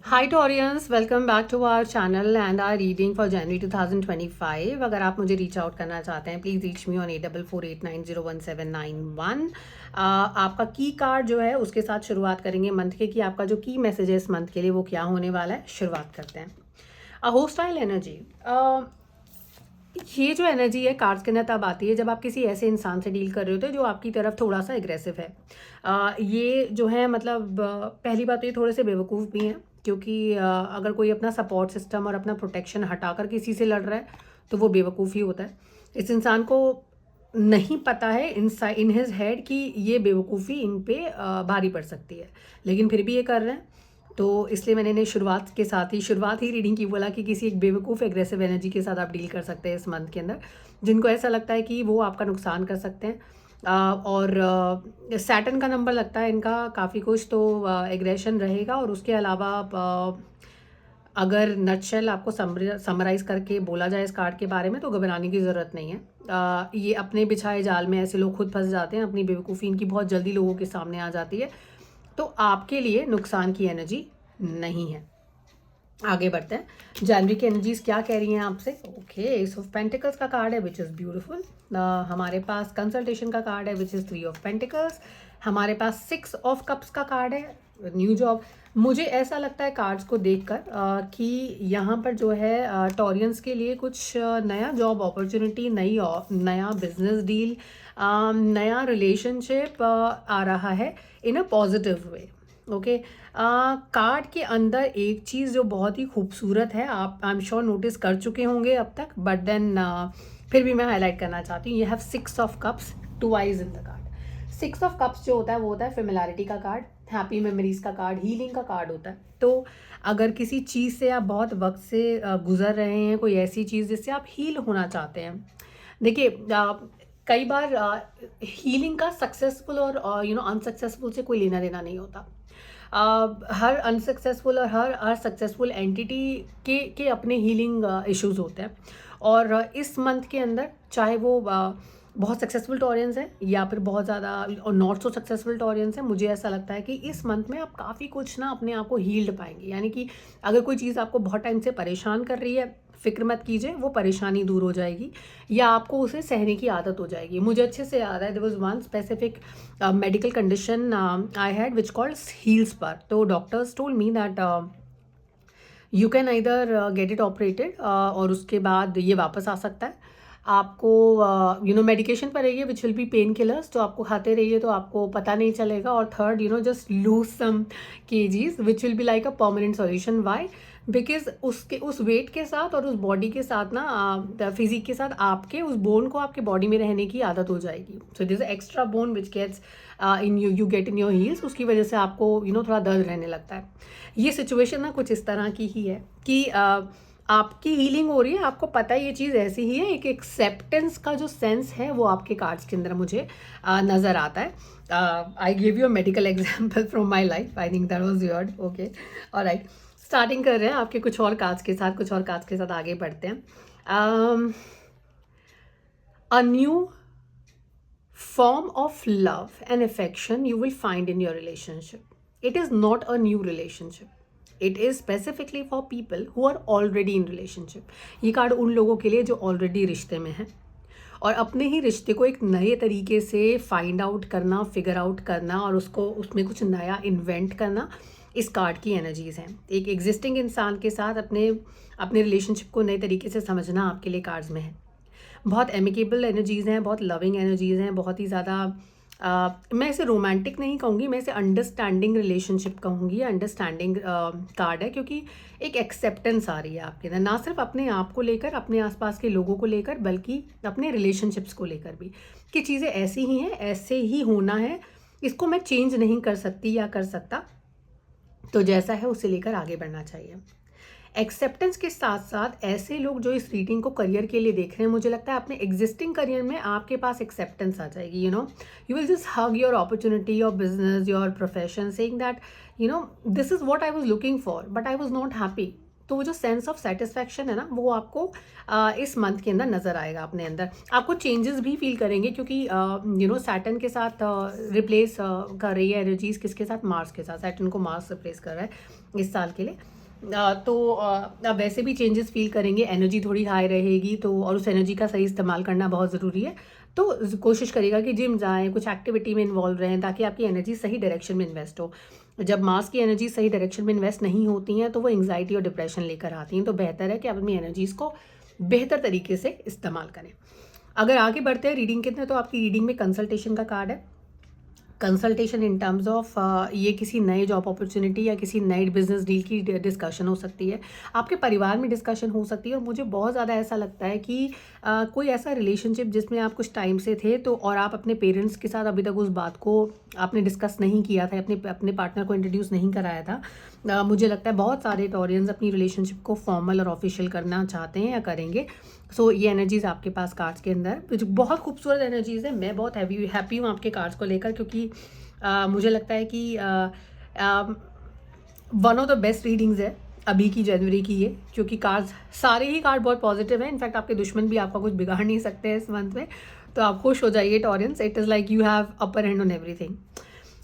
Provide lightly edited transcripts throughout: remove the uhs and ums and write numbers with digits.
Hi Taurians, welcome back to our channel and our reading for January 2025. अगर आप मुझे reach out करना चाहते हैं प्लीज़ रीच मी ऑन 8448901791। आपका की कार्ड जो है उसके साथ शुरुआत करेंगे मंथ के कि आपका जो की मैसेज है इस मंथ के लिए वो क्या होने वाला है। शुरुआत करते हैं। होस्टाइल एनर्जी, ये जो एनर्जी है कार्ड्स के अंदर तब आती है जब आप किसी ऐसे इंसान से डील कर रहे होते हो जो आपकी तरफ थोड़ा सा एग्रेसिव है। ये जो है मतलब पहली बात तो ये थोड़े से बेवकूफ़ भी हैं क्योंकि अगर कोई अपना सपोर्ट सिस्टम और अपना प्रोटेक्शन हटाकर किसी से लड़ रहा है तो वो बेवकूफ़ ही होता है। इस इंसान को नहीं पता है इन हिज हेड कि ये बेवकूफ़ी इन पे भारी पड़ सकती है, लेकिन फिर भी ये कर रहे हैं। तो इसलिए मैंने इन्हें शुरुआत ही रीडिंग की बोला कि किसी एक बेवकूफ़ एग्रेसिव एनर्जी के साथ आप डील कर सकते हैं इस मंथ के अंदर, जिनको ऐसा लगता है कि वो आपका नुकसान कर सकते हैं। और सैटर्न का नंबर लगता है इनका काफ़ी कुछ, तो एग्रेशन रहेगा। और उसके अलावा अगर नटशेल आपको समराइज़ करके बोला जाए इस कार्ड के बारे में तो घबराने की ज़रूरत नहीं है। ये अपने बिछाए जाल में ऐसे लोग खुद फंस जाते हैं, अपनी बेवकूफ़ी इनकी बहुत जल्दी लोगों के सामने आ जाती है। तो आपके लिए नुकसान की एनर्जी नहीं है। आगे बढ़ते हैं। जनवरी की एनर्जीज क्या कह रही हैं आपसे। ओके, एस ऑफ पेंटिकल्स का कार्ड है विच इज़ ब्यूटीफुल। हमारे पास कंसल्टेशन का कार्ड है विच इज़ 3 ऑफ पेंटिकल्स। हमारे पास 6 ऑफ कप्स का कार्ड है, न्यू जॉब। मुझे ऐसा लगता है कार्ड्स को देखकर कि यहाँ पर जो है टॉरियंस के लिए कुछ नया जॉब अपॉर्चुनिटी, नया बिजनेस डील, नया रिलेशनशिप आ रहा है in a positive way. Okay, card के अंदर एक चीज़ जो बहुत ही खूबसूरत है, आप आई एम श्योर नोटिस कर चुके होंगे अब तक, बट देन फिर भी मैं हाईलाइट करना चाहती हूँ। You have 6 of cups, 2 eyes in the card. 6 of cups जो होता है वो होता है फेमिलैरिटी का कार्ड, हैप्पी मेमोरीज का कार्ड, हीलिंग का कार्ड होता है। तो अगर किसी चीज़ से आप बहुत वक्त से गुजर रहे हैं, कोई ऐसी चीज़ जिससे आप हील होना चाहते हैं। देखिए, कई बार हीलिंग का सक्सेसफुल और अनसक्सेसफुल से कोई लेना देना नहीं होता। हर अनसक्सेसफुल और हर सक्सेसफुल एंटिटी के अपने हीलिंग इश्यूज होते हैं। और इस मंथ के अंदर चाहे वो बहुत सक्सेसफुल टॉरियंस हैं या फिर बहुत ज़्यादा और नॉट सो सक्सेसफुल टॉरियंस हैं, मुझे ऐसा लगता है कि इस मंथ में आप काफ़ी कुछ ना अपने आप को हील्ड पाएंगे। यानी कि अगर कोई चीज़ आपको बहुत टाइम से परेशान कर रही है, फिक्र मत कीजिए, वो परेशानी दूर हो जाएगी या आपको उसे सहने की आदत हो जाएगी। मुझे अच्छे से याद है, there was one specific medical condition I had which called heels पर। तो doctors told me that you can either get it operated और उसके बाद ये वापस आ सकता है। आपको मेडिकेशन पर रहिए विच विल बी पेन किलर्स, तो आपको खाते रहिए तो आपको पता नहीं चलेगा। और third, just lose some KGs which will be like a permanent solution. Why? Because उसके उस वेट के साथ और उस बॉडी के साथ ना, फिजिक के साथ आपके उस बोन को आपके बॉडी में रहने की आदत हो जाएगी। So this extra bone which gets in you get in your heels, उसकी वजह से आपको थोड़ा दर्द रहने लगता है। ये सिचुएशन ना कुछ इस तरह की ही है कि आपकी हीलिंग हो रही है, आपको पता है ये चीज़ ऐसी ही है। एक एक्सेप्टेंस का जो सेंस है वो आपके कार्ड्स के अंदर मुझे नज़र आता है। I give you a medical example from my life, I think that was your. Okay, alright, starting कर रहे हैं आपके कुछ और कार्ड्स के साथ, आगे बढ़ते हैं। A new form of love and affection you will find in your relationship. It is not a new relationship. It is specifically for people who are already in relationship. ये कार्ड उन लोगों के लिए जो ऑलरेडी रिश्ते में हैं और अपने ही रिश्ते को एक नए तरीके से फाइंड आउट करना, फिगर आउट करना और उसमें कुछ नया इन्वेंट करना, इस कार्ड की एनर्जीज हैं। एक एग्जिस्टिंग इंसान के साथ अपने रिलेशनशिप को नए तरीके से समझना आपके लिए कार्ड्स में है। बहुत एमिकेबल एनर्जीज़ हैं, बहुत लविंग एनर्जीज़ हैं, बहुत ही ज़्यादा मैं इसे रोमांटिक नहीं कहूँगी, मैं इसे अंडरस्टैंडिंग रिलेशनशिप कहूँगी। अंडरस्टैंडिंग कार्ड है क्योंकि एक एक्सेप्टेंस आ रही है आपके अंदर, ना सिर्फ अपने आप को लेकर, अपने आसपास के लोगों को लेकर, बल्कि अपने रिलेशनशिप्स को लेकर भी, कि चीज़ें ऐसी ही हैं, ऐसे ही होना है, इसको मैं चेंज नहीं कर सकती या कर सकता, तो जैसा है उसे लेकर आगे बढ़ना चाहिए। एक्सेप्टेंस के साथ साथ ऐसे लोग जो इस रीडिंग को करियर के लिए देख रहे हैं, मुझे लगता है अपने एग्जिस्टिंग करियर में आपके पास एक्सेप्टेंस आ जाएगी। You will just hug your opportunity, your business, your profession, saying that this is what I was looking for but I was not happy. तो वो जो सेंस ऑफ सेटिस्फैक्शन है ना, वो आपको इस मंथ के अंदर नज़र आएगा अपने अंदर। आपको चेंजेस भी फील करेंगे, क्योंकि सैटर्न के साथ रिप्लेस कर रही है एनर्जीज, किसके साथ, मार्स के साथ। सैटर्न को मार्स रिप्लेस कर रहा है इस साल के लिए। तो अब वैसे भी चेंजेस फील करेंगे, एनर्जी थोड़ी हाई रहेगी, तो और उस एनर्जी का सही इस्तेमाल करना बहुत ज़रूरी है। तो कोशिश करिएगा कि जिम जाएं, कुछ एक्टिविटी में इन्वॉल्व रहें, ताकि आपकी एनर्जी सही डायरेक्शन में इन्वेस्ट हो। जब मास की एनर्जी सही डायरेक्शन में इन्वेस्ट नहीं होती हैं तो वो एंग्जाइटी और डिप्रेशन लेकर आती हैं। तो बेहतर है कि आप अपनी एनर्जीज़ को बेहतर तरीके से इस्तेमाल करें। अगर आगे बढ़ते हैं रीडिंग के अंदर, तो आपकी रीडिंग में कंसल्टेशन का कार्ड है। कंसल्टेशन इन टर्म्स ऑफ ये किसी नए जॉब अपॉर्चुनिटी या किसी नए बिजनेस डील की डिस्कशन हो सकती है, आपके परिवार में डिस्कशन हो सकती है। और मुझे बहुत ज़्यादा ऐसा लगता है कि कोई ऐसा रिलेशनशिप जिसमें आप कुछ टाइम से थे, तो और आप अपने पेरेंट्स के साथ अभी तक उस बात को आपने डिस्कस नहीं किया था, अपने पार्टनर को इंट्रोड्यूस नहीं कराया था। मुझे लगता है बहुत सारे टॉरियंस अपनी रिलेशनशिप को फॉर्मल और ऑफिशियल करना चाहते हैं या करेंगे। सो ये एनर्जीज़ आपके पास कार्ड्स के अंदर जो बहुत खूबसूरत एनर्जीज़ है। मैं बहुत हैप्पी हूँ आपके कार्ड्स को लेकर, क्योंकि मुझे लगता है कि one of the best readings है अभी की जनवरी की ये, क्योंकि कार्ड्स, सारे ही कार्ड बहुत पॉजिटिव हैं। इनफैक्ट आपके दुश्मन भी आपका कुछ बिगाड़ नहीं सकते हैं इस मंथ में। तो आप खुश हो जाइए Taureans, it is like you have upper hand on everything.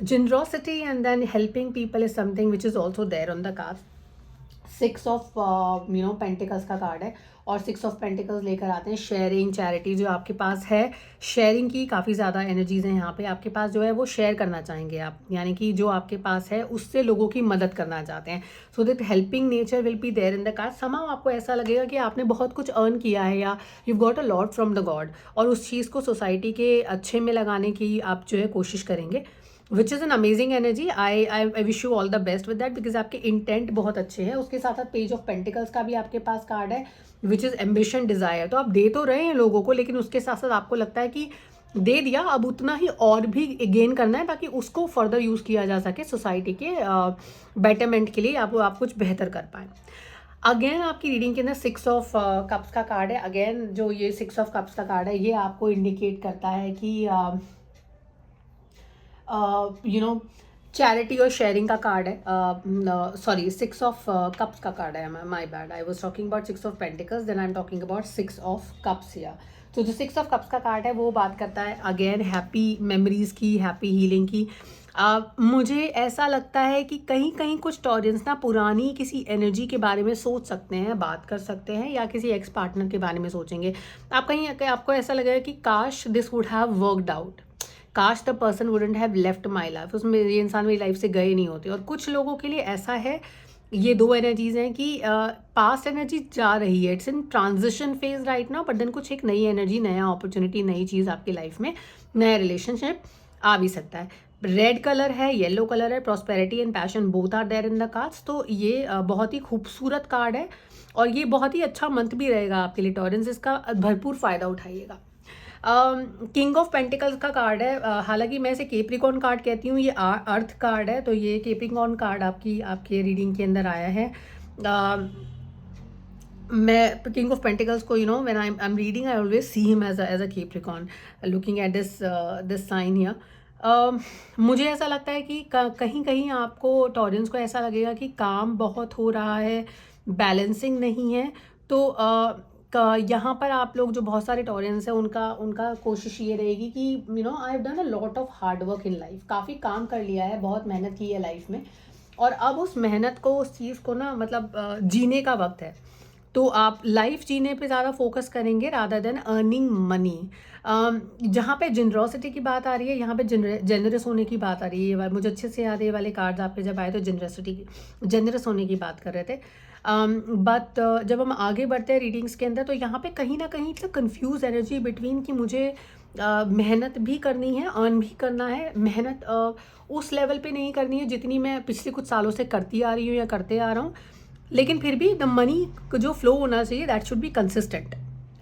Generosity and then helping people is something which is also there on the card. 6 of pentacles का कार्ड है, और 6 ऑफ पेंटिकल्स लेकर आते हैं शेयरिंग, चैरिटी। जो आपके पास है sharing की काफ़ी ज़्यादा एनर्जीज हैं यहाँ पे। आपके पास जो है वो शेयर करना चाहेंगे आप, यानी कि जो आपके पास है उससे लोगों की मदद करना चाहते हैं। So that helping nature will be there in the card. समाउ आपको ऐसा लगेगा कि आपने बहुत कुछ अर्न किया है, या you got a lot from the God, और उस चीज़ को सोसाइटी के अच्छे में लगाने की आप जो है कोशिश करेंगे, which is an amazing energy. I wish you all the best with that, because आपके इंटेंट बहुत अच्छे हैं। उसके साथ साथ पेज ऑफ पेंटिकल्स का भी आपके पास कार्ड है, विच इज़ एम्बिशन, डिज़ायर। तो आप दे तो रहे हैं लोगों को, लेकिन उसके साथ साथ आपको लगता है कि दे दिया, अब उतना ही और भी गेन करना है, ताकि उसको फर्दर यूज़ किया जा सके सोसाइटी के बेटरमेंट के लिए, आप कुछ बेहतर कर पाएँ। अगेन आपकी रीडिंग के अंदर 6 ऑफ कप्स का कार्ड है। अगेन जो ये 6 ऑफ कप्स का कार्ड है, ये आपको इंडिकेट करता है कि चैरिटी और शेयरिंग का कार्ड है। सॉरी, 6 ऑफ कप्स का कार्ड है, my bad, I was talking about 6 of pentacles, then I am talking about 6 of cups या। तो जो 6 ऑफ कप्स का कार्ड है वो बात करता है अगेन हैप्पी मेमोरीज की, हैप्पी हीलिंग की। मुझे ऐसा लगता है कि कहीं कहीं कुछ टॉरियंस ना पुरानी किसी एनर्जी के बारे में सोच सकते हैं, बात कर सकते हैं, या किसी एक्स पार्टनर के बारे में सोचेंगे। आपको ऐसा लगेगा कि काश this would have worked out, काश the person wouldn't have left my life, उसमें ये इंसान मेरी लाइफ से गए नहीं होते। और कुछ लोगों के लिए ऐसा है, ये दो एनर्जीज हैं कि पास्ट एनर्जी जा रही है, it's in transition phase right now, but then कुछ एक नई एनर्जी, नया अपॉर्चुनिटी, नई चीज़ आपकी लाइफ में, नया रिलेशनशिप आ भी सकता है। रेड कलर है, येलो कलर है, prosperity and passion both are there in the cards. तो ये बहुत ही खूबसूरत कार्ड है, और ये बहुत ही अच्छा मंथ भी रहेगा आपके लिए टॉरेंस, इसका भरपूर फ़ायदा उठाइएगा। किंग ऑफ पेंटिकल्स का कार्ड है। हालांकि मैं इसे केप्रिकॉन कार्ड कहती हूँ, ये अर्थ कार्ड है, तो ये केप्रिकॉन कार्ड आपके रीडिंग के अंदर आया है। मैं किंग ऑफ पेंटिकल्स को when I am reading I always see him as a Capricorn, looking at this sign here. मुझे ऐसा लगता है कि कहीं कहीं आपको टॉरेंस को ऐसा लगेगा कि काम बहुत हो रहा है, बैलेंसिंग नहीं है। तो यहाँ पर आप लोग जो बहुत सारे टॉरियंस हैं, उनका कोशिश ये रहेगी कि I have done a lot of hard work in life, काफ़ी काम कर लिया है, बहुत मेहनत की है लाइफ में, और अब उस मेहनत को, उस चीज़ को ना मतलब जीने का वक्त है। तो आप लाइफ जीने पे ज़्यादा फोकस करेंगे रादर देन अर्निंग मनी। जहाँ पे जनरॉसिटी की बात आ रही है, यहाँ पे जेनरस होने की बात आ रही है। मुझे अच्छे से याद है, ये वाले कार्ड्स आपके जब आए तो जेनरस होने की बात कर रहे थे। बट जब हम आगे बढ़ते हैं रीडिंग्स के अंदर, तो यहाँ पे कहीं ना कहीं इट्स कंफ्यूज एनर्जी बिटवीन कि मुझे मेहनत भी करनी है, अर्न भी करना है। मेहनत उस लेवल पे नहीं करनी है जितनी मैं पिछले कुछ सालों से करती आ रही हूँ या करते आ रहा हूँ, लेकिन फिर भी द मनी जो फ्लो होना चाहिए that should be consistent,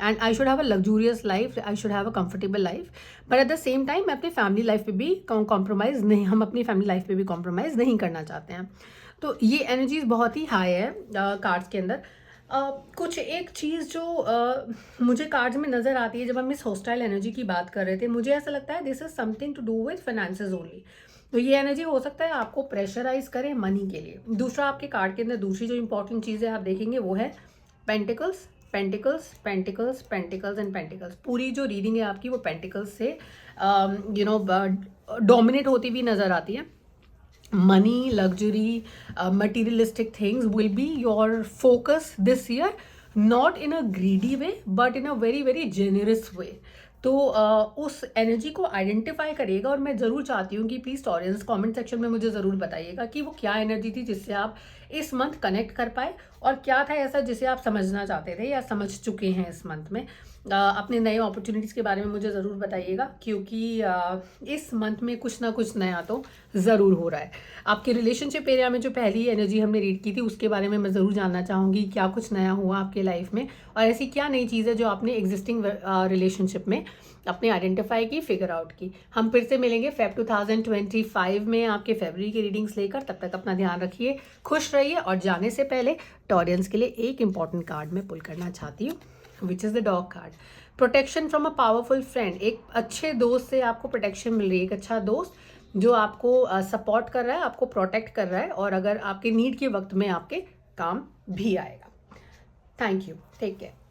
and I should have a luxurious life, I should have a comfortable life. But at the same time मैं अपनी फैमिली लाइफ पे भी कॉम्प्रोमाइज़ नहीं, हम अपनी फैमिली लाइफ पे भी कॉम्प्रोमाइज़ नहीं करना चाहते हैं। तो ये एनर्जीज बहुत ही हाई है कार्ड्स के अंदर। कुछ एक चीज़ जो मुझे कार्ड्स में नज़र आती है, जब हम इस हॉस्टाइल एनर्जी की बात कर रहे थे, मुझे ऐसा लगता है this is something to do with finances only. तो ये एनर्जी हो सकता है आपको प्रेशराइज करे मनी के लिए। दूसरा, आपके कार्ड के अंदर दूसरी जो इंपॉर्टेंट चीज़ है आप देखेंगे वो है pentacles, pentacles, pentacles, pentacles and pentacles. पूरी जो रीडिंग है आपकी वो पेंटिकल्स से डोमिनेट होती हुई नजर आती है। Money, luxury, materialistic things will be your focus this year, not in a greedy way but in a very very generous way. तो उस एनर्जी को आइडेंटिफाई करिएगा, और मैं ज़रूर चाहती हूँ कि प्लीज़ टॉरियंस कमेंट सेक्शन में मुझे ज़रूर बताइएगा कि वो क्या एनर्जी थी जिससे आप इस मंथ कनेक्ट कर पाए, और क्या था ऐसा जिसे आप समझना चाहते थे या समझ चुके हैं इस मंथ में। अपने नए अपॉर्चुनिटीज़ के बारे में मुझे ज़रूर बताइएगा, क्योंकि इस मंथ में कुछ ना कुछ नया तो ज़रूर हो रहा है। आपके रिलेशनशिप एरिया में जो पहली एनर्जी हमने रीड की थी उसके बारे में मैं ज़रूर जानना चाहूँगी, क्या कुछ नया हुआ आपके लाइफ में, और ऐसी क्या नई चीज़ है जो आपने एग्जिस्टिंग रिलेशनशिप में अपने आइडेंटिफाई की, फिगर आउट की। हम फिर से मिलेंगे फेब 2025 में आपके फरवरी की रीडिंग्स लेकर। तब तक अपना ध्यान रखिए, खुश रहिए, और जाने से पहले टॉरियंस के लिए एक इंपॉर्टेंट कार्ड मैं पुल करना चाहती हूँ, which is the dog card. Protection from a powerful friend. एक अच्छे दोस्त से आपको प्रोटेक्शन मिल रही है, एक अच्छा दोस्त जो आपको सपोर्ट कर रहा है, आपको प्रोटेक्ट कर रहा है, और अगर आपके नीड के वक्त में आपके काम भी आएगा। Thank you, take care.